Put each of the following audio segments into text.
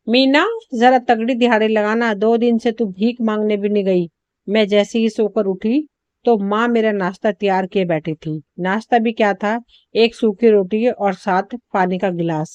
मीना, जरा तगड़ी दिहाड़ी लगाना। 2 दिन से तू भीख मांगने भी नहीं गई। मैं जैसे ही सोकर उठी तो माँ मेरा नाश्ता तैयार किए बैठी थी। नाश्ता भी क्या था, एक सूखी रोटी और साथ पानी का गिलास।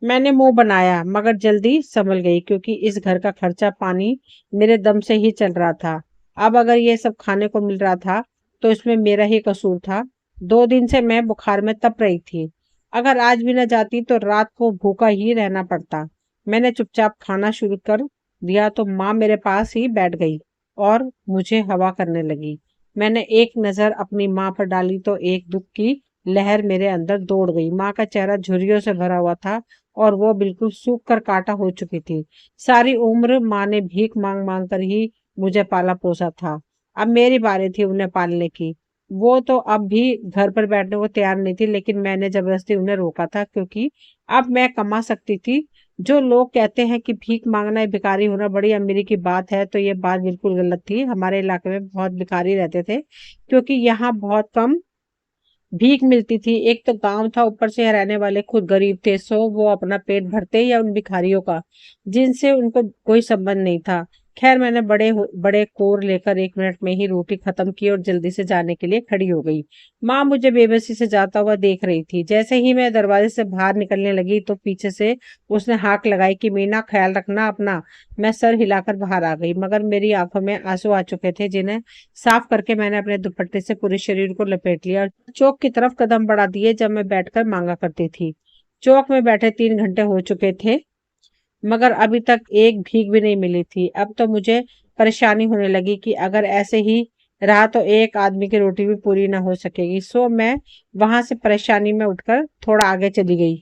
मैंने मुंह बनाया मगर जल्दी संभल गई, क्योंकि इस घर का खर्चा पानी मेरे दम से ही चल रहा था। अब अगर ये सब खाने को मिल रहा था तो इसमें मेरा ही कसूर था। 2 दिन से मैं बुखार में तप रही थी। अगर आज भी न जाती तो रात को भूखा ही रहना पड़ता। मैंने चुपचाप खाना शुरू कर दिया तो माँ मेरे पास ही बैठ गई और मुझे हवा करने लगी। मैंने एक नजर अपनी माँ पर डाली तो एक दुख की लहर मेरे अंदर दौड़ गई। माँ का चेहरा झुर्रियों से भरा हुआ था और वो बिल्कुल सूख कर काटा हो चुकी थी। सारी उम्र माँ ने भीख मांग मांग कर ही मुझे पाला पोसा था। अब मेरी बारी थी उन्हें पालने की। वो तो अब भी घर पर बैठने को तैयार नहीं थी, लेकिन मैंने जबरदस्ती उन्हें रोका था, क्योंकि अब मैं कमा सकती थी। जो लोग कहते हैं कि भीख मांगना या भिखारी होना बड़ी अमीरी की बात है, तो ये बात बिल्कुल गलत थी। हमारे इलाके में बहुत भिखारी रहते थे, क्योंकि यहाँ बहुत कम भीख मिलती थी। एक तो गांव था, ऊपर से यहाँ रहने वाले खुद गरीब थे, सो वो अपना पेट भरते या उन भिखारियों का, जिनसे उनको कोई संबंध नहीं था। खैर, मैंने बड़े कोर लेकर 1 मिनट में ही रोटी खत्म की और जल्दी से जाने के लिए खड़ी हो गई। माँ मुझे बेबसी से जाता हुआ देख रही थी। जैसे ही मैं दरवाजे से बाहर निकलने लगी तो पीछे से उसने हाक लगाई कि मीना, ख्याल रखना अपना। मैं सर हिलाकर बाहर आ गई, मगर मेरी आंखों में आंसू आ चुके थे, जिन्हें साफ करके मैंने अपने दुपट्टे से पूरे शरीर को लपेट लिया और चौक की तरफ कदम बढ़ा दिए, जब मैं बैठकर मांगा करती थी। चौक में बैठे 3 घंटे हो चुके थे, मगर अभी तक एक भीख भी नहीं मिली थी। अब तो मुझे परेशानी होने लगी कि अगर ऐसे ही रहा तो एक आदमी की रोटी भी पूरी ना हो सकेगी। सो मैं वहां से परेशानी में उठकर थोड़ा आगे चली गई,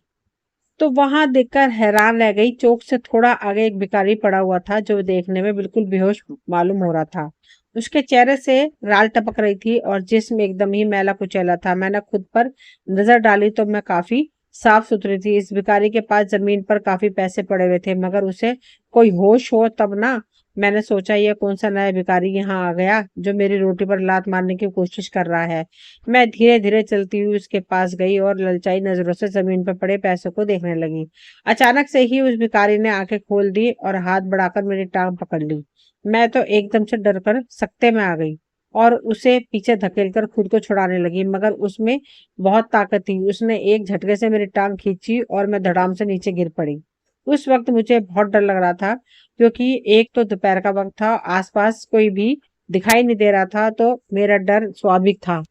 तो वहां देखकर हैरान रह गई। चौक से थोड़ा आगे एक भिखारी पड़ा हुआ था, जो देखने में बिल्कुल बेहोश मालूम हो रहा था। उसके चेहरे से राल टपक रही थी और जिस्म एकदम ही मैला कुचैला था। मैंने खुद पर नजर डाली तो मैं काफी साफ सुथरी थी। इस भिखारी के पास जमीन पर काफी पैसे पड़े हुए थे, मगर उसे कोई होश हो तब ना। मैंने सोचा, यह कौन सा नया भिखारी यहाँ आ गया जो मेरी रोटी पर लात मारने की कोशिश कर रहा है। मैं धीरे धीरे चलती हुई उसके पास गई और ललचाई नजरों से जमीन पर पड़े पैसों को देखने लगी। अचानक से ही उस भिखारी ने आंखें खोल दी और हाथ बढ़ाकर मेरी टांग पकड़ ली। मैं तो एकदम से डर कर सकते में आ गई और उसे पीछे धकेलकर खुद को छुड़ाने लगी, मगर उसमें बहुत ताकत थी। उसने एक झटके से मेरी टांग खींची और मैं धड़ाम से नीचे गिर पड़ी। उस वक्त मुझे बहुत डर लग रहा था, क्योंकि एक तो दोपहर का वक्त था, आसपास कोई भी दिखाई नहीं दे रहा था, तो मेरा डर स्वाभाविक था।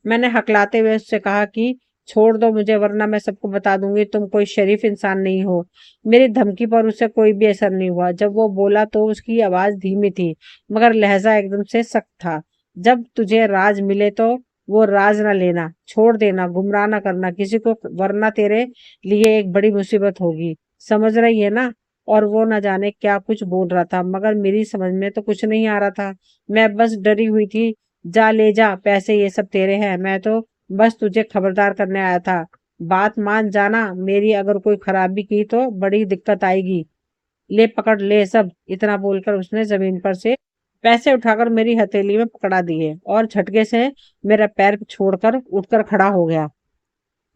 मैंने हकलाते हुए उससे कहा कि छोड़ दो मुझे, वरना मैं सबको बता दूंगी तुम कोई शरीफ इंसान नहीं हो। मेरी धमकी पर उसे कोई भी असर नहीं हुआ। जब वो बोला तो उसकी आवाज धीमी थी, मगर लहजा एकदम से सख्त था। जब तुझे राज मिले तो वो राज ना लेना, छोड़ देना, गुमराह ना करना किसी को, वरना तेरे लिए एक बड़ी मुसीबत होगी। समझ रही है ना? और वो न जाने क्या कुछ बोल रहा था, मगर मेरी समझ में तो कुछ नहीं आ रहा था। मैं बस डरी हुई थी। जा ले जा, पैसे ये सब तेरे हैं, मैं तो बस तुझे खबरदार करने आया था। बात मान जाना, मेरी अगर कोई खराबी की तो बड़ी दिक्कत आएगी। ले पकड़ ले सब। इतना बोलकर उसने जमीन पर से पैसे उठाकर मेरी हथेली में पकड़ा दिए और झटके से मेरा पैर छोड़कर उठकर खड़ा हो गया।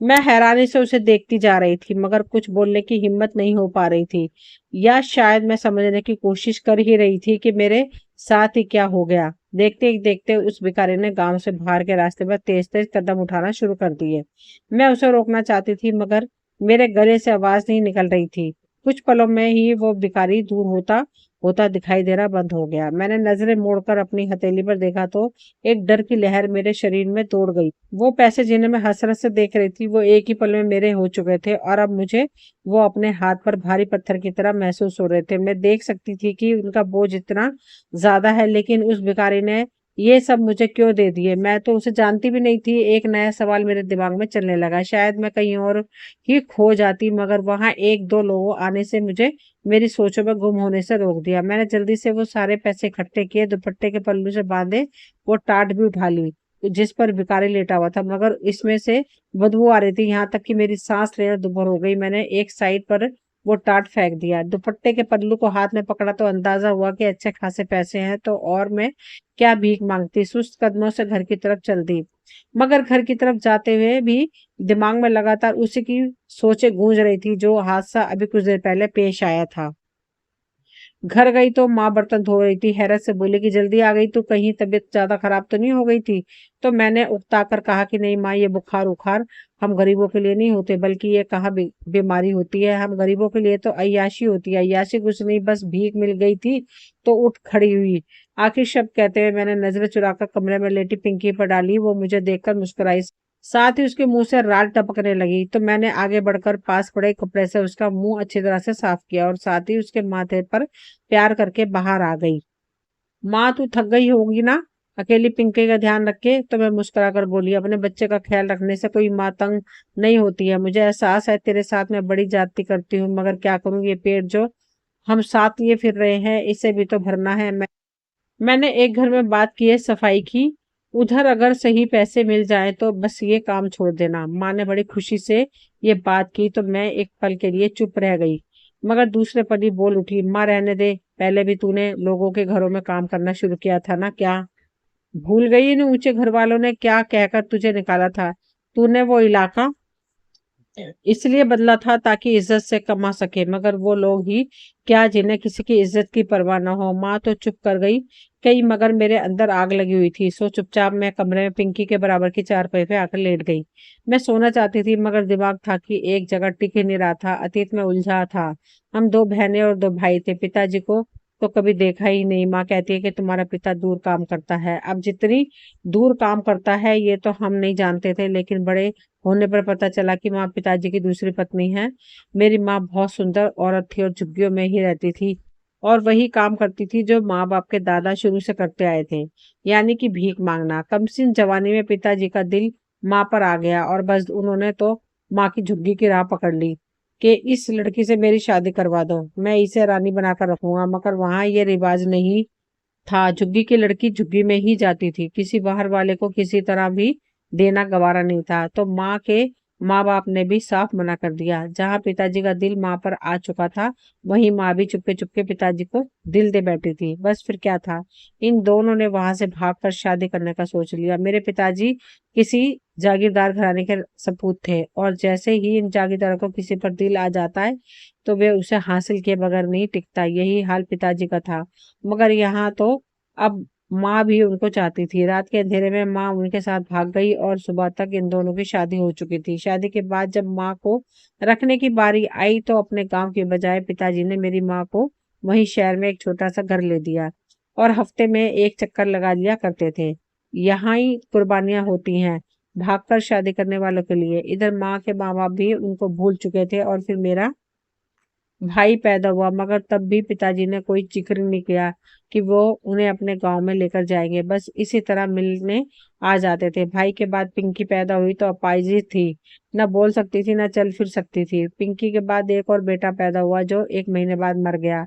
मैं हैरानी से उसे देखती जा रही थी, मगर कुछ बोलने की हिम्मत नहीं हो पा रही थी, या शायद मैं समझने की कोशिश कर ही रही थी कि मेरे साथ ही क्या हो गया। देखते ही देखते उस भिखारी ने गांव से बाहर के रास्ते पर तेज तेज कदम उठाना शुरू कर दिए। मैं उसे रोकना चाहती थी, मगर मेरे गले से आवाज नहीं निकल रही थी। कुछ पलों में ही वो भिखारी दूर होता होता दिखाई देना बंद हो गया। मैंने नजरें मोड़कर अपनी हथेली पर देखा तो एक डर की लहर मेरे शरीर में दौड़ गई। वो पैसे जिन्हें मैं हसरत से देख रही थी, वो एक ही पल में मेरे हो चुके थे और अब मुझे वो अपने हाथ पर भारी पत्थर की तरह महसूस हो रहे थे। मैं देख सकती थी कि उनका बोझ इतना ज्यादा है, लेकिन उस भिखारी ने ये सब मुझे क्यों दे दिए? मैं तो उसे जानती भी नहीं थी। एक नया सवाल मेरे दिमाग में चलने लगा। शायद मैं कहीं और ही खो जाती, मगर वहां एक दो लोगों आने से मुझे मेरी सोचों में गुम होने से रोक दिया। मैंने जल्दी से वो सारे पैसे इकट्ठे किए, दुपट्टे के पल्लू से बांधे, वो टाट भी उठा ली जिस पर भिखारी लेटा हुआ था, मगर इसमें से बदबू आ रही थी, यहाँ तक कि मेरी सांस लेना दुभर हो गई। मैंने एक साइड पर वो टाट फेंक दिया। दुपट्टे के पल्लू को हाथ में पकड़ा तो अंदाजा हुआ कि अच्छे खासे पैसे हैं, तो और मैं क्या भीख मांगती। सुस्त कदमों से घर की तरफ चल दी। मगर घर की तरफ जाते हुए भी दिमाग में लगातार उसी की सोचें गूंज रही थी, जो हादसा अभी कुछ देर पहले पेश आया था। घर गई तो माँ बर्तन धो रही थी। हैरत से बोली कि जल्दी आ गई तो कहीं तबीयत ज्यादा खराब तो नहीं हो गई थी। तो मैंने उकता कर कहा कि नहीं माँ, ये बुखार उखार हम गरीबों के लिए नहीं होते, बल्कि ये कहाँ बीमारी होती है। हम गरीबों के लिए तो अय्याशी होती है। अय्याशी कुछ नहीं, बस भीख मिल गई थी तो उठ खड़ी हुई। आखिर शब्द कहते हुए मैंने नजरें चुराकर कमरे में लेटी पिंकी पर डाली। वो मुझे देखकर मुस्कुराई, साथ ही उसके मुंह से राल टपकने लगी। तो मैंने आगे बढ़कर पास पड़े कपड़े से उसका मुंह अच्छी तरह से साफ किया और साथ ही उसके माथे पर प्यार करके बाहर आ गई। माँ, तू थक गई होगी ना, अकेली पिंकी का ध्यान रखे। तो मैं मुस्कुरा कर बोली, अपने बच्चे का ख्याल रखने से कोई माँ तंग नहीं होती है। मुझे एहसास है तेरे साथ मैं बड़ी जाती करती हूँ, मगर क्या करूँ, ये पेट जो हम साथ लिए फिर रहे हैं, इसे भी तो भरना है। मैंने एक घर में बात की है सफाई की, उधर अगर सही पैसे मिल जाए तो बस ये काम छोड़ देना। माँ ने बड़ी खुशी से ये बात की तो मैं एक पल के लिए चुप रह गई, मगर दूसरे पल ही बोल उठी, माँ रहने दे, पहले भी तूने लोगों के घरों में काम करना शुरू किया था ना। क्या भूल गई इन ऊंचे घर वालों ने क्या कहकर तुझे निकाला था? तूने वो इलाका इसलिए बदला था ताकि इज्जत से कमा सके, मगर वो लोग ही क्या जिन्हें किसी की इज्जत की परवाह न हो। माँ तो चुप कर गई कई, मगर मेरे अंदर आग लगी हुई थी। सो चुपचाप मैं कमरे में पिंकी के बराबर की चारपाई पे आकर लेट गई। मैं सोना चाहती थी, मगर दिमाग था कि एक जगह टिक ही नहीं रहा था। अतीत में उलझा था। हम दो बहनें और दो भाई थे। पिताजी को तो कभी देखा ही नहीं। माँ कहती है कि तुम्हारा पिता दूर काम करता है। अब जितनी दूर काम करता है ये तो हम नहीं जानते थे, लेकिन बड़े होने पर पता चला कि माँ पिताजी की दूसरी पत्नी है। मेरी माँ बहुत सुंदर औरत थी और झुग्गियों में ही रहती थी और वही काम करती थी जो माँ बाप के दादा शुरू से करते आए थे, यानी कि भीख मांगना। कमसिन जवानी में पिताजी का दिल माँ पर आ गया और बस उन्होंने तो माँ की झुग्गी की राह पकड़ ली कि इस लड़की से मेरी शादी करवा दो, मैं इसे रानी बनाकर रखूंगा। मगर वहां ये रिवाज नहीं था। झुग्गी की लड़की झुग्गी में ही जाती थी, किसी बाहर वाले को किसी तरह भी देना गवारा नहीं था। तो माँ के माँ बाप ने भी साफ मना कर दिया। जहाँ पिताजी का दिल माँ पर आ चुका था, वहीं माँ भी चुपके चुपके पिताजी को दिल दे बैठी थी। बस फिर क्या था, इन दोनों ने वहां से भागकर शादी करने का सोच लिया। मेरे पिताजी किसी जागीरदार घराने के सपूत थे और जैसे ही इन जागीरदारों को किसी पर दिल आ जाता है तो वे उसे हासिल किए बगैर नहीं टिकता। यही हाल पिताजी का था। मगर यहाँ तो अब माँ भी उनको चाहती थी। रात के अंधेरे में माँ उनके साथ भाग गई और सुबह तक इन दोनों की शादी हो चुकी थी। शादी के बाद जब माँ को रखने की बारी आई तो अपने गांव के बजाय पिताजी ने मेरी माँ को वहीं शहर में एक छोटा सा घर ले दिया और हफ्ते में एक चक्कर लगा लिया करते थे। यहाँ ही कुर्बानियां होती हैं भागकर शादी करने वालों के लिए। इधर माँ के माँ बाप भी उनको भूल चुके थे और फिर मेरा भाई पैदा हुआ, मगर तब भी पिताजी ने कोई जिक्र नहीं किया कि वो उन्हें अपने गांव में लेकर जाएंगे। बस इसी तरह मिलने आ जाते थे। भाई के बाद पिंकी पैदा हुई तो अपाहिज थी, न बोल सकती थी न चल फिर सकती थी। पिंकी के बाद एक और बेटा पैदा हुआ जो 1 महीने बाद मर गया।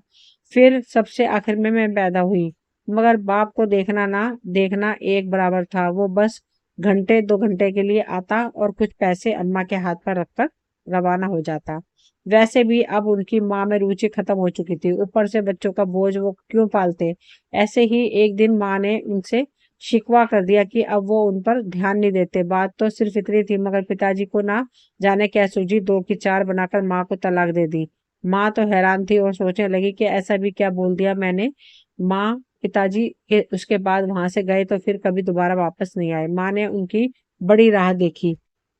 फिर सबसे आखिर में मैं पैदा हुई, मगर बाप को देखना ना देखना एक बराबर था। वो बस घंटे 2 घंटे के लिए आता और कुछ पैसे अम्मा के हाथ पर रखकर रवाना हो जाता। वैसे भी अब उनकी माँ में रुचि खत्म हो चुकी थी, ऊपर से बच्चों का बोझ वो क्यों पालते। ऐसे ही एक दिन माँ ने उनसे शिकवा कर दिया कि अब वो उन पर ध्यान नहीं देते। बात तो सिर्फ इतनी थी, मगर पिताजी को ना जाने क्या सूझी, 2 की 4 बनाकर माँ को तलाक दे दी। माँ तो हैरान थी और सोचने लगी कि ऐसा भी क्या बोल दिया मैंने। माँ पिताजी के उसके बाद वहां से गए तो फिर कभी दोबारा वापस नहीं आए। माँ ने उनकी बड़ी राह देखी,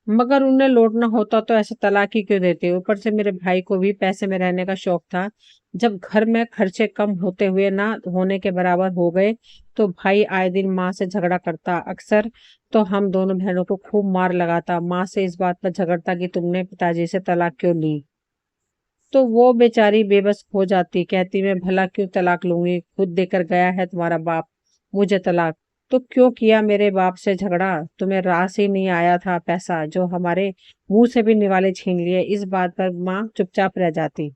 मगर उन्हें लौटना होता तो ऐसे तलाक ही क्यों देते। ऊपर से मेरे भाई को भी पैसे में रहने का शौक था। जब घर में खर्चे कम होते हुए ना होने के बराबर हो गए तो भाई आए दिन माँ से झगड़ा करता। अक्सर तो हम दोनों बहनों को खूब मार लगाता। माँ से इस बात पर झगड़ता कि तुमने पिताजी से तलाक क्यों ली। तो वो बेचारी बेबस हो जाती, कहती मैं भला क्यों तलाक लूंगी, खुद देकर गया है तुम्हारा बाप मुझे तलाक। तो क्यों किया मेरे बाप से झगड़ा, तुम्हें रास ही नहीं आया था पैसा जो हमारे मुंह से भी निवाले छीन लिए। इस बात पर माँ चुपचाप रह जाती।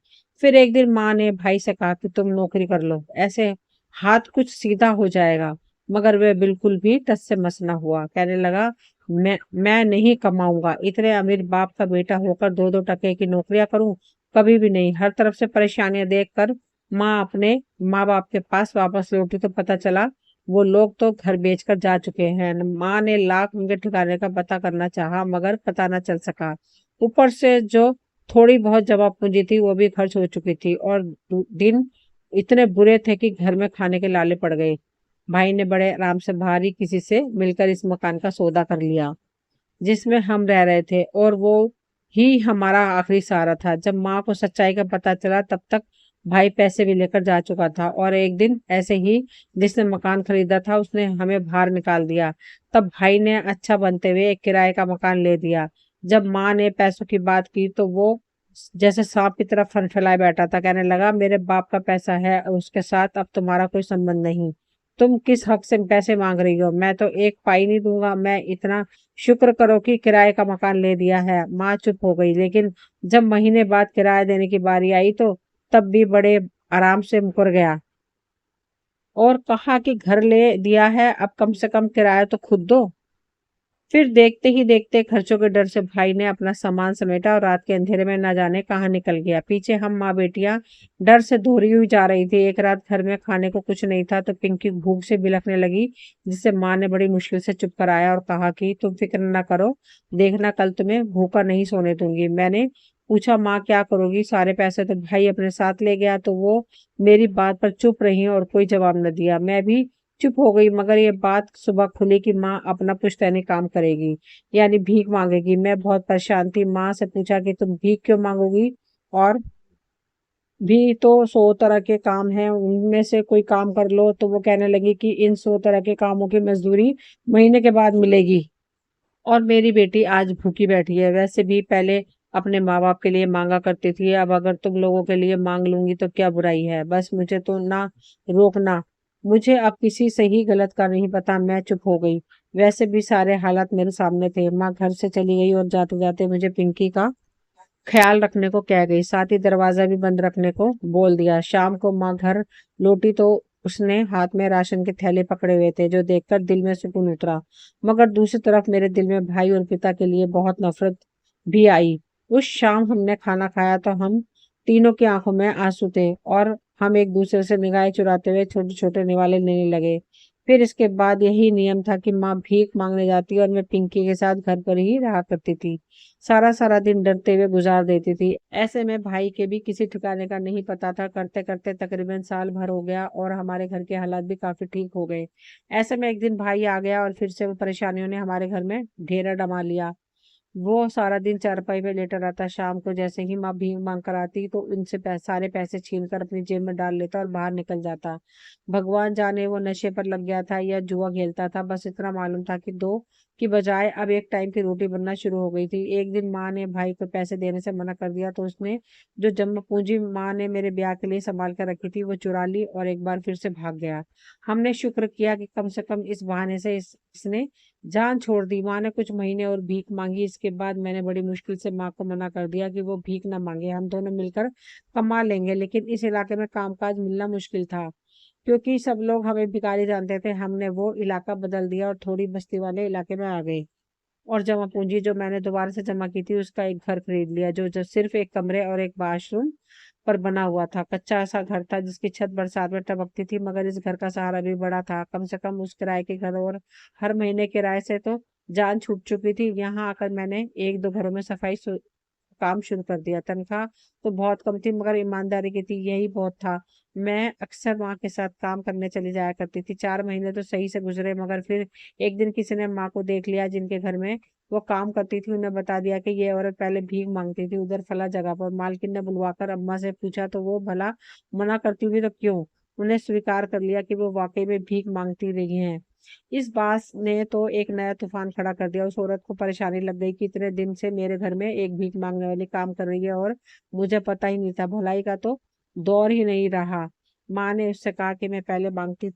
फिर एक दिन माँ ने भाई से कहा कि तुम नौकरी कर लो, ऐसे हाथ कुछ सीधा हो जाएगा। मगर वह बिल्कुल भी टस से मस न हुआ, कहने लगा मैं नहीं कमाऊंगा, इतने अमीर बाप का बेटा होकर 2-2 टके की नौकरियां करूं, कभी भी नहीं। हर तरफ से परेशानियां देखकर माँ अपने माँ बाप के पास वापस लौटी तो पता चला वो लोग तो घर बेचकर जा चुके हैं। माँ ने लाख उनके ठिकाने का पता करना चाहा, मगर पता न चल सका। ऊपर से जो थोड़ी बहुत जमा पूंजी थी वो भी खर्च हो चुकी थी, और दिन इतने बुरे थे कि घर में खाने के लाले पड़ गए। भाई ने बड़े आराम से बाहर ही किसी से मिलकर इस मकान का सौदा कर लिया जिसमें हम रह रहे थे, और वो ही हमारा आखिरी सहारा था। जब माँ को सच्चाई का पता चला तब तक भाई पैसे भी लेकर जा चुका था, और एक दिन ऐसे ही जिसने मकान खरीदा था उसने हमें बाहर निकाल दिया। तब भाई ने अच्छा बनते हुए एक किराए का मकान ले दिया। जब माँ ने पैसों की बात की तो वो जैसे सांप की तरह फनफनाए बैठा था, कहने लगा, मेरे बाप का पैसा है और उसके साथ अब तुम्हारा कोई संबंध नहीं। तुम किस हक से पैसे मांग रही हो? मैं तो एक पाई नहीं दूंगा। मैं इतना शुक्र करो कि किराए का मकान ले दिया है। माँ चुप हो गई, लेकिन जब महीने बाद किराया देने की बारी आई तो तब भी बड़े आराम से मुकर गया और कहा कि घर ले दिया है, अब कम से कम किराया तो खुद दो। फिर देखते ही देखते खर्चों के डर से भाई ने अपना सामान समेटा और रात के अंधेरे में न जाने कहाँ निकल गया। पीछे हम माँ बेटियां डर से दौड़ी हुई जा रही थी। एक रात घर में खाने को कुछ नहीं था तो पिंकी भूख से बिलखने लगी, जिसे माँ ने बड़ी मुश्किल से चुप कराया और कहा कि तुम फिक्र न करो, देखना कल तुम्हें भूखा नहीं सोने दूंगी। मैंने पूछा, माँ क्या करोगी? सारे पैसे तो भाई अपने साथ ले गया। तो वो मेरी बात पर चुप रही और कोई जवाब न दिया। मैं भी चुप हो गई, मगर ये बात सुबह खुली कि माँ अपना पुश्तैनी काम करेगी, यानी भीख मांगेगी। मैं बहुत परेशान थी। माँ से पूछा कि तुम भीख क्यों मांगोगी, और भी तो 100 तरह के काम हैं, उनमें से कोई काम कर लो। तो वो कहने लगी कि इन 100 तरह के कामों की मजदूरी महीने के बाद मिलेगी, और मेरी बेटी आज भूखी बैठी है। वैसे भी पहले अपने माँ बाप के लिए मांगा करती थी, अब अगर तुम लोगों के लिए मांग लूंगी तो क्या बुराई है? बस मुझे तो ना रोकना। मुझे अब किसी सही गलत का नहीं पता। मैं चुप हो गई। वैसे भी सारे हालात मेरे सामने थे। माँ घर से चली गई और जाते जाते मुझे पिंकी का ख्याल रखने को कह गई, साथ ही दरवाजा भी बंद रखने को बोल दिया। शाम को माँ घर लौटी तो उसने हाथ में राशन के थैले पकड़े हुए थे, जो देखकर दिल में सुकून उतरा। मगर दूसरी तरफ मेरे दिल में भाई और पिता के लिए बहुत नफरत भी आई। उस शाम हमने खाना खाया तो हम तीनों की आंखों में आंसू थे, और हम एक दूसरे से निगाहें चुराते हुए छोटे छोटे निवाले लेने लगे। फिर इसके बाद यही नियम था कि माँ भीख मांगने जाती और मैं पिंकी के साथ घर पर ही रहा करती थी। सारा सारा दिन डरते हुए गुजार देती थी। ऐसे में भाई के भी किसी ठिकाने का नहीं पता था। करते करते तकरीबन साल भर हो गया और हमारे घर के हालात भी काफी ठीक हो गए। ऐसे में एक दिन भाई आ गया और फिर से वो परेशानियों ने हमारे घर में ढेरा जमा लिया। वो सारा दिन चारपाई पे लेटा रहता। शाम को जैसे ही माँ भीख मांग कर आती तो उनसे सारे पैसे छीन कर अपनी जेब में डाल लेता और बाहर निकल जाता। भगवान जाने वो नशे पर लग गया था या जुआ खेलता था। बस इतना मालूम था कि दो की बजाय अब एक टाइम की रोटी बनना शुरू हो गई थी। एक दिन माँ ने भाई को पैसे देने से मना कर दिया तो उसने जो जमा पूंजी माँ ने मेरे ब्याह के लिए संभाल कर रखी थी वो चुरा ली और एक बार फिर से भाग गया। हमने शुक्र किया कि कम से कम इस बहाने से इसने जान छोड़ दी। माँ ने कुछ महीने और भीख मांगी। इसके बाद मैंने बड़ी मुश्किल से माँ को मना कर दिया कि वो भीख ना मांगे, हम दोनों मिलकर कमा लेंगे। लेकिन इस इलाके में कामकाज मिलना मुश्किल था, क्योंकि सब लोग हमें भिखारी जानते थे। हमने वो इलाका बदल दिया और थोड़ी बस्ती वाले इलाके में आ गए, और जमा पूंजी जो मैंने दोबारा से जमा की थी उसका एक घर खरीद लिया, जो सिर्फ एक कमरे और एक वॉशरूम पर बना हुआ था। कच्चा सा घर था जिसकी छत बरसात में टपकती थी, मगर इस घर का सहारा भी बड़ा था। कम से कम उस किराए के घर और हर महीने किराए से तो जान छूट चुकी थी। यहाँ आकर मैंने एक दो घरों में सफाई काम शुरू कर दिया। तनख्वाह तो बहुत कम थी, मगर ईमानदारी की थी, यही बहुत था। मैं अक्सर माँ के साथ काम करने चली जाया करती थी। 4 महीने तो सही से गुजरे, मगर फिर एक दिन किसी ने माँ को देख लिया। जिनके घर में वो काम करती थी उन्हें बता दिया कि ये औरत पहले भीख मांगती थी उधर फला जगह पर। मालकिन ने बुलवाकर अम्मा से पूछा तो वो भला मना करती हुई तो क्यों, उन्हें स्वीकार कर लिया कि वो वाकई में भीख मांगती रही हैं। इस बात ने तो एक नया तूफान खड़ा कर दिया। उस औरत को परेशानी लग गई कि इतने दिन से मेरे घर में एक भीख मांगने वाली काम कर रही है और मुझे पता ही नहीं था। भलाई का तो दौर ही नहीं रहा। माँ ने उससे कहा कि मैं पहले मांगती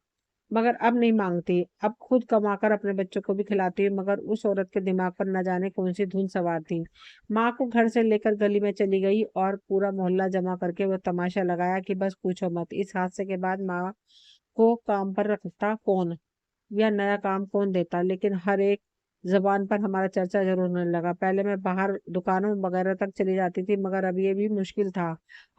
मगर अब नहीं मांगती, अब खुद कमाकर अपने बच्चों को भी खिलाती है। मगर उस औरत के दिमाग पर न जाने कौन सी धुन सवार थी। माँ को घर से लेकर गली में चली गई और पूरा मोहल्ला जमा करके वो तमाशा लगाया कि बस पूछो मत। इस हादसे के बाद माँ को काम पर रखता कौन या नया काम कौन देता, लेकिन हर एक जबान पर हमारा चर्चा जरूर होने लगा। पहले मैं बाहर दुकानों वगैरह तक चली जाती थी, मगर अब ये भी मुश्किल था।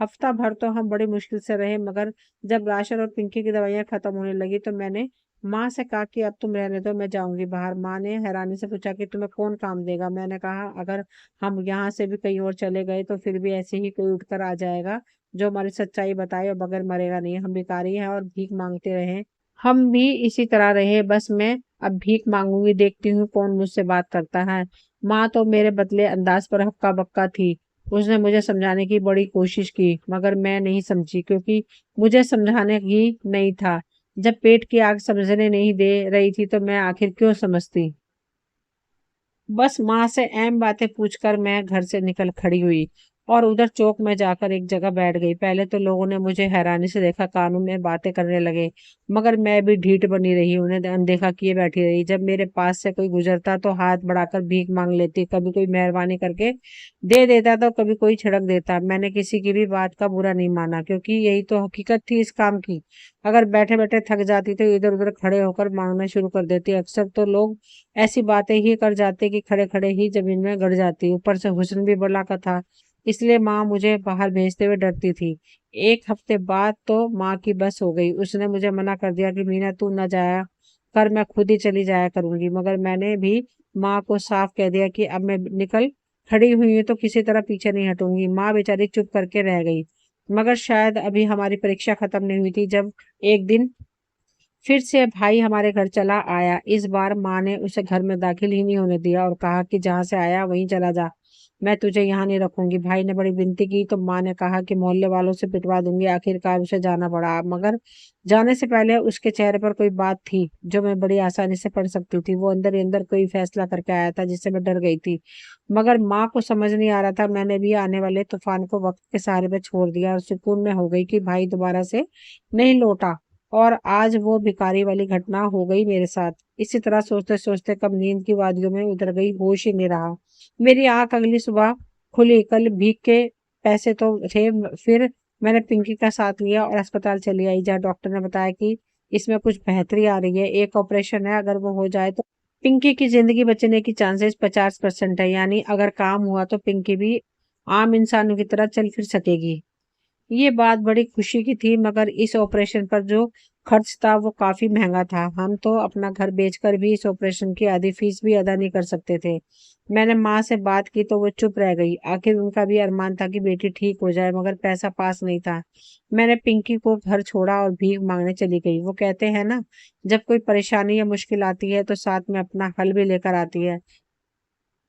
हफ्ता भर तो हम बड़ी मुश्किल से रहे, मगर जब राशन और पिंकी की दवाइयाँ खत्म होने लगी तो मैंने माँ से कहा कि अब तुम रहने दो, मैं जाऊंगी बाहर। माँ ने हैरानी से पूछा कि तुम्हें कौन काम देगा। मैंने कहा अगर हम यहाँ से भी कहीं और चले गए तो फिर भी ऐसे ही कोई उठकर आ जाएगा जो हमारी सच्चाई बताए और बगैर मरेगा नहीं। हम भिखारी हैं और भीख मांगते रहे, हम भी इसी तरह रहे। बस मैं अब भीख मांगूंगी, देखती हूँ कौन मुझसे बात करता है। माँ तो मेरे बदले अंदाज पर हक्का बक्का थी। उसने मुझे समझाने की बड़ी कोशिश की मगर मैं नहीं समझी, क्योंकि मुझे समझाने की नहीं था। जब पेट की आग समझने नहीं दे रही थी तो मैं आखिर क्यों समझती। बस माँ से अहम बातें पूछकर मैं घर से निकल खड़ी हुई और उधर चौक में जाकर एक जगह बैठ गई। पहले तो लोगों ने मुझे हैरानी से देखा, कानों में बातें करने लगे, मगर मैं भी ढीठ बनी रही, उन्हें अनदेखा किए बैठी रही। जब मेरे पास से कोई गुजरता तो हाथ बढ़ाकर भीख मांग लेती, कभी कोई मेहरबानी करके दे देता तो कभी कोई छिड़क देता। मैंने किसी की भी बात का बुरा नहीं माना, क्योंकि यही तो हकीकत थी इस काम की। अगर बैठे बैठे थक जाती तो इधर उधर खड़े होकर मांगना शुरू कर देती। अक्सर तो लोग ऐसी बातें ही कर जाते कि खड़े खड़े ही जमीन में गड़ जाती। ऊपर से हुस्न भी बला का था, इसलिए माँ मुझे बाहर भेजते हुए डरती थी। एक हफ्ते बाद तो माँ की बस हो गई, उसने मुझे मना कर दिया कि मीना तू न जाया कर, मैं खुद ही चली जाया करूंगी। मगर मैंने भी माँ को साफ कह दिया कि अब मैं निकल खड़ी हुई हूँ तो किसी तरह पीछे नहीं हटूंगी। माँ बेचारी चुप करके रह गई। मगर शायद अभी हमारी परीक्षा खत्म नहीं हुई थी जब एक दिन फिर से भाई हमारे घर चला आया। इस बार माँ ने उसे घर में दाखिल ही नहीं होने दिया और कहा कि जहाँ से आया वहीं चला जा, मैं तुझे यहाँ नहीं रखूंगी। भाई ने बड़ी विनती की तो माँ ने कहा कि मोहल्ले वालों से पिटवा दूंगी। आखिरकार उसे जाना पड़ा, मगर जाने से पहले उसके चेहरे पर कोई बात थी जो मैं बड़ी आसानी से पढ़ सकती थी। वो अंदर ही अंदर कोई फैसला करके आया था जिससे मैं डर गई थी। मगर माँ को समझ नहीं आ रहा था। मैंने भी आने वाले तूफान को वक्त के सहारे पे छोड़ दिया और सुकून में हो गई कि भाई दोबारा से नहीं लौटा। और आज वो भिखारी वाली घटना हो गई मेरे साथ। इसी तरह सोचते सोचते कब नींद की वादियों में उतर गई, होश ही नहीं रहा। मेरी आंख अगली सुबह खुली। कल भीख के पैसे तो थे। फिर मैंने पिंकी का साथ लिया और अस्पताल चली आई, जहाँ डॉक्टर ने बताया कि इसमें कुछ बेहतरी आ रही है। एक ऑपरेशन है, अगर वो हो जाए तो पिंकी की जिंदगी बचने की चांसेस 50% है। यानी अगर काम हुआ तो पिंकी भी आम इंसानों की तरह चल फिर सकेगी। ये बात बड़ी खुशी की थी, मगर इस ऑपरेशन पर जो खर्च था वो काफी महंगा था। हम तो अपना घर बेचकर भी इस ऑपरेशन की आधी फीस भी अदा नहीं कर सकते थे। मैंने माँ से बात की तो वो चुप रह गई। आखिर उनका भी अरमान था कि बेटी ठीक हो जाए, मगर पैसा पास नहीं था। मैंने पिंकी को घर छोड़ा और भीख मांगने चली गई। वो कहते हैं ना, जब कोई परेशानी या मुश्किल आती है तो साथ में अपना हल भी लेकर आती है।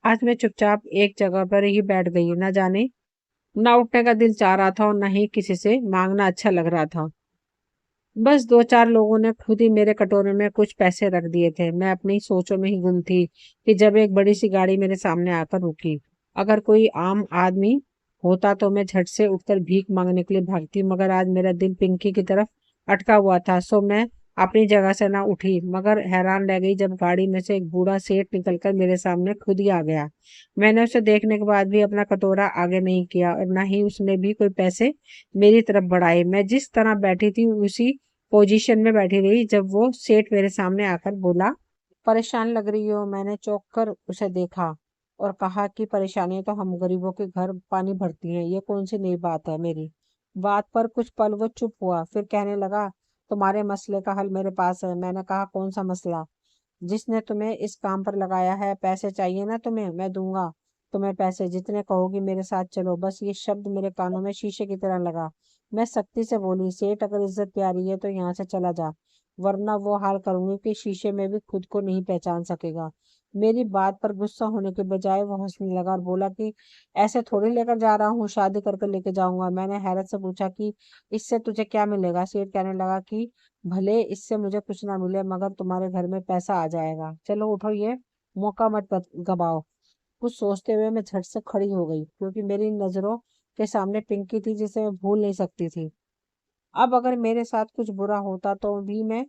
आज मैं चुपचाप एक जगह पर ही बैठ गई, न जाने ना उठने का दिल चाह रहा था और ना ही किसी से मांगना अच्छा लग रहा था। बस दो चार लोगों ने खुद ही मेरे कटोरे में कुछ पैसे रख दिए थे। मैं अपनी सोचों में ही गुम थी कि जब एक बड़ी सी गाड़ी मेरे सामने आकर रुकी। अगर कोई आम आदमी होता तो मैं झट से उठकर भीख मांगने के लिए भागती, मगर आज मेरा दिल पिंकी की तरफ अटका हुआ था। सो मैं अपनी जगह से ना उठी, मगर हैरान रह गई जब गाड़ी में से एक बूढ़ा सेठ निकलकर मेरे सामने खुद ही आ गया। मैंने उसे देखने के बाद भी अपना कटोरा आगे नहीं किया और ना ही उसने भी कोई पैसे मेरी तरफ बढ़ाए। मैं जिस तरह बैठी थी उसी पोजीशन में बैठी रही जब वो सेठ मेरे सामने आकर बोला, परेशान लग रही हो। मैंने चौंक कर उसे देखा और कहा कि परेशानी तो हम गरीबों के घर पानी भरती हैं, ये कौन सी नई बात है। मेरी बात पर कुछ पल वो चुप हुआ, फिर कहने लगा, तुम्हारे मसले का हल मेरे पास है। मैंने कहा, कौन सा मसला? जिसने तुम्हें इस काम पर लगाया है। पैसे चाहिए ना तुम्हें, मैं दूंगा तुम्हें पैसे, जितने कहोगी। मेरे साथ चलो। बस ये शब्द मेरे कानों में शीशे की तरह लगा। मैं सख्ती से बोली, सेठ अगर इज्जत प्यारी है तो यहाँ से चला जा, वरना वो हाल करूंगी कि शीशे में भी खुद को नहीं पहचान सकेगा। मेरी बात पर गुस्सा होने के बजाय वो हंसने लगा और बोला कि ऐसे थोड़ी लेकर जा रहा हूँ, शादी करके लेके जाऊंगा। मैंने हैरत से पूछा कि इससे तुझे क्या मिलेगा? सेठ कहने लगा कि भले इससे मुझे कुछ ना मिले, मगर तुम्हारे घर में पैसा आ जाएगा। चलो उठो, ये मौका मत गवाओ। कुछ सोचते हुए मैं झट से खड़ी हो गई, क्योंकि मेरी नजरों के सामने पिंकी थी जिसे मैं भूल नहीं सकती थी। अब अगर मेरे साथ कुछ बुरा होता तो भी मैं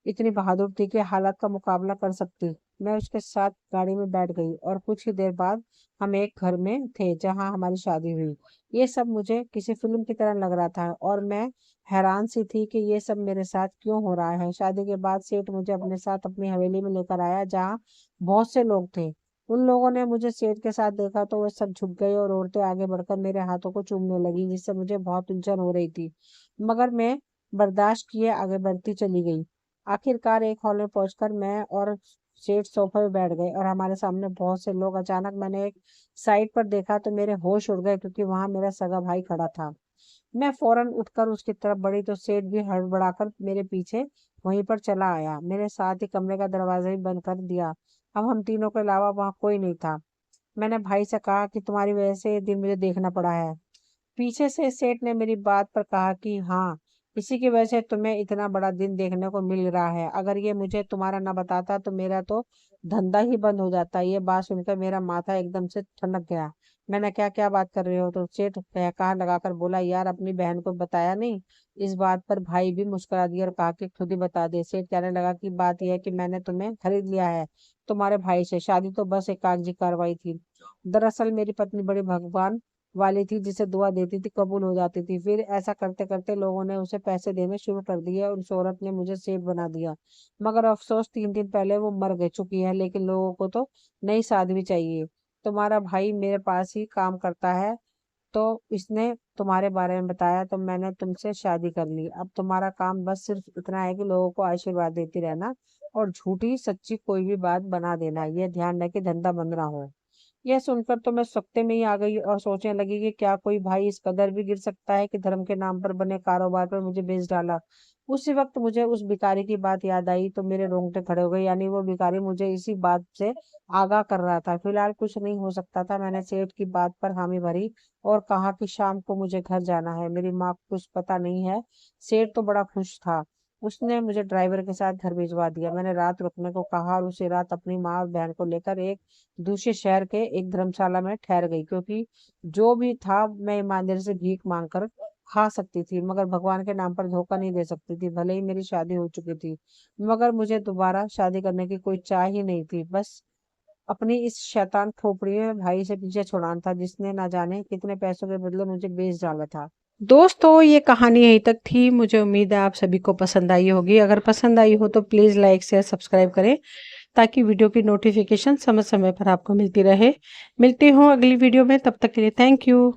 इतनी बहादुर थी कि हालात का मुकाबला कर सकती। मैं उसके साथ गाड़ी में बैठ गई और कुछ ही देर बाद हम एक घर में थे जहां हमारी शादी हुई। ये सब मुझे किसी फिल्म की तरह लग रहा था और मैं हैरान सी थी कि ये सब मेरे साथ क्यों हो रहा है। शादी के बाद सेठ मुझे अपने साथ अपनी हवेली में लेकर आया, जहाँ बहुत से लोग थे। उन लोगों ने मुझे सेठ के साथ देखा तो वे सब झुक गए और औरतें आगे बढ़कर मेरे हाथों को चूमने लगी, जिससे मुझे बहुत उलझन हो रही थी। मगर मैं बर्दाश्त किए आगे बढ़ती चली गई। आखिरकार एक हॉल में पहुंचकर मैं और सेठ सोफे पे बैठ गए और हमारे सामने बहुत से लोग। अचानक मैंने एक साइड पर देखा तो मेरे होश उड़ गए, क्योंकि वहां मेरा सगा भाई खड़ा था। मैं फौरन उठकर उसकी तरफ बढ़ी तो सेठ भी हड़बड़ाकर मेरे पीछे वहीं पर चला आया। मेरे साथ ही कमरे का दरवाजा भी बंद कर दिया। अब हम तीनों के अलावा वहां कोई नहीं था। मैंने भाई से कहा कि तुम्हारी वजह से ये दिन मुझे देखना पड़ा है। पीछे से सेठ ने मेरी बात पर कहा कि हाँ, इसी की वजह से तुम्हें इतना बड़ा दिन देखने को मिल रहा है। अगर ये मुझे तुम्हारा ना बताता तो मेरा तो धंधा ही बंद हो जाता। ये बात सुनकर मेरा माथा एकदम से ठनक गया। मैंने क्या क्या बात कर रहे हो? तो सेठ कहा लगाकर बोला, यार अपनी बहन को बताया नहीं? इस बात पर भाई भी मुस्कुरा दिया और कहा कि खुद ही बता दे। सेठ कहने लगा कि बात यह है कि मैंने तुम्हें खरीद लिया है तुम्हारे भाई से। शादी तो बस एक कागजी कार्रवाई थी। दरअसल मेरी पत्नी बड़ी भगवान वाली थी, जिसे दुआ देती थी कबूल हो जाती थी। फिर ऐसा करते करते लोगों ने उसे पैसे देने शुरू कर दिए और उस औरत ने मुझे सेठ बना दिया। मगर अफसोस 3 दिन पहले वो मर गई चुकी है। लेकिन लोगों को तो नई साध्वी चाहिए। तुम्हारा भाई मेरे पास ही काम करता है, तो इसने तुम्हारे बारे में बताया तो मैंने तुमसे शादी कर ली। अब तुम्हारा काम बस सिर्फ इतना है कि लोगों को आशीर्वाद देती रहना और झूठी सच्ची कोई भी बात बना देना। ये ध्यान रहे कि धंधा बंद ना हो। यह सुनकर तो मैं सख्ते में ही आ गई और सोचने लगी कि क्या कोई भाई इस कदर भी गिर सकता है कि धर्म के नाम पर बने कारोबार पर मुझे बेच डाला। उसी वक्त मुझे उस भिखारी की बात याद आई तो मेरे रोंगटे खड़े हो गए। यानी वो भिखारी मुझे इसी बात से आगाह कर रहा था। फिलहाल कुछ नहीं हो सकता था। मैंने सेठ की बात पर हामी भरी और कहा कि शाम को मुझे घर जाना है। मेरी माँ को कुछ पता नहीं है। सेठ तो बड़ा खुश था। उसने मुझे ड्राइवर के साथ घर भिजवा दिया। मैंने रात रुकने को कहा और उसी रात अपनी माँ और बहन को लेकर एक दूसरे शहर के एक धर्मशाला में ठहर गई, क्योंकि जो भी था मैं ईमानदारी से भीख मांग कर खा सकती थी, मगर भगवान के नाम पर धोखा नहीं दे सकती थी। भले ही मेरी शादी हो चुकी थी, मगर मुझे दोबारा शादी करने की कोई चाह ही नहीं थी। बस अपनी इस शैतान खोपड़ी में भाई से पीछे छुड़ाना था, जिसने ना जाने कितने पैसों के बदले मुझे बेच डाला था। दोस्तों, ये कहानी यहीं तक थी। मुझे उम्मीद है आप सभी को पसंद आई होगी। अगर पसंद आई हो तो प्लीज़ लाइक शेयर सब्सक्राइब करें, ताकि वीडियो की नोटिफिकेशन समय समय पर आपको मिलती रहे। मिलती हूँ अगली वीडियो में, तब तक के लिए थैंक यू।